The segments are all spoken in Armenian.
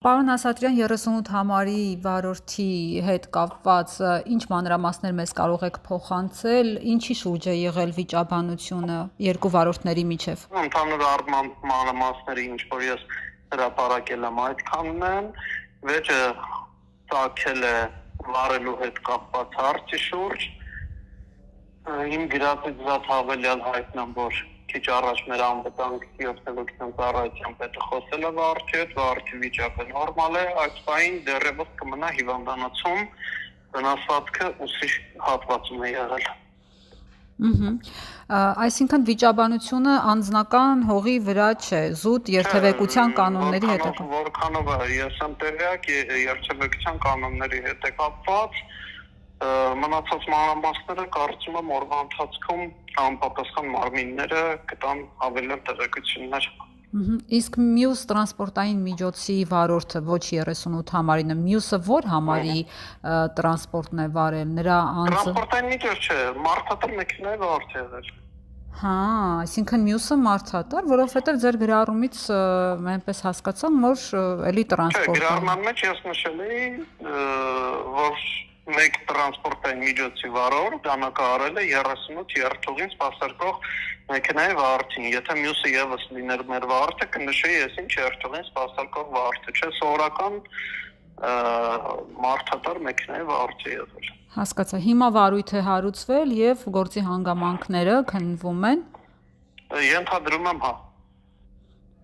Պարոն Ասատրյան, 38 համարի վարորդի հետ կապված ինչ մանրամասներ մեզ կարող եք փոխանցել, ինչի շուրջ է եղել վիճաբանությունը երկու վարորդների միջև։ Ընդհանուր առմամբ մանրամասները ինչ որ ես հրապարակել եմ այդքանն են, վեճը ծագել է վարելու հետ կապված հարցի շուրջ։ Իմ գրածից զատ հավելյալ հայտնամ, որ քիչ առաջ մեր անվտանգի օգնության ծառայության պետը խոսել է վարչի հետ, վարչի վիճակը նորմալ է, այս պահին դեռևս կմնա հիվանդանոցում, վնասվածքը ուսի հատվածում է եղել։ Այսինքն վիճաբանությունը անձնական հողի վրա չէ, զուտ երթևեկության կանոնների հետ է կապված։ Որքանով ես եմ տեղյակ, երթևեկության կանոնների հետ է կապված, մնացած մանրամասները կարծում եմ օրվա ընթացքում անպատասխան մարմինները կտան հավելյալ տեղեկություններ։ Իսկ մյուս տրանսպորտային միջոցի վարորդը ոչ 38 համարինը, մյուսը որ համարի տրանսպորտն է վարել, նրա անձը։ Տրանսպորտային միջոց չէ, մարդատար մեքենայի վարորդ է եղել։ Հա, այսինքն մյուսը մարդատար, որովհետև ձեր գրառումից այնպես հասկացամ, որ էլի տրանսպորտ։ Չէ, գրառման մեջ ես նշել էի, որ մեկ տրանսպորտային միջոցի վարորդ դանակահարել է 38 երթուղին սպասարկող մեքենայի վարորդին։ Եթե մյուսը եւս լիներ մեր վարորդը, կնշեի ես ինչ երթուղին սպասարկող վարորդը, չէ, սովորական մարդատար մեքենայի վարորդ է եղել։ Հասկացա, հիմա վարույթ է հարուցվել եւ գործի հանգամանքները քննվում են։ Ենթադրում եմ, հա։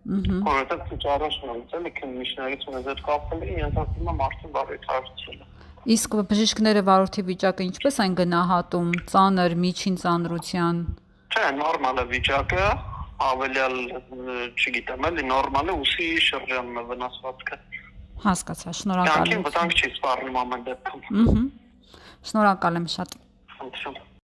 Որովհետեւ քիչ առաջ նույնիսկ քննիչներից մեզ հետ կապվել էին, ենթադրում եմ արդեն վարույթ հարուցվել է։ Իսկ բժիշկները վարորդի վիճակը ինչպես են գնահատում, ծանր, միջին ծանրության։ Չէ, նորմալ է վիճակը, հավելյալ, չգիտեմ, էլի նորմալ է, ուսի շրջանն է վնասվածքը։ Հասկացա, շնորհակալ եմ։ Կյանքին վտանգ չի սպառնում ամեն դեպքում։ Շնորհակալ եմ շատ։ Խնդրեմ։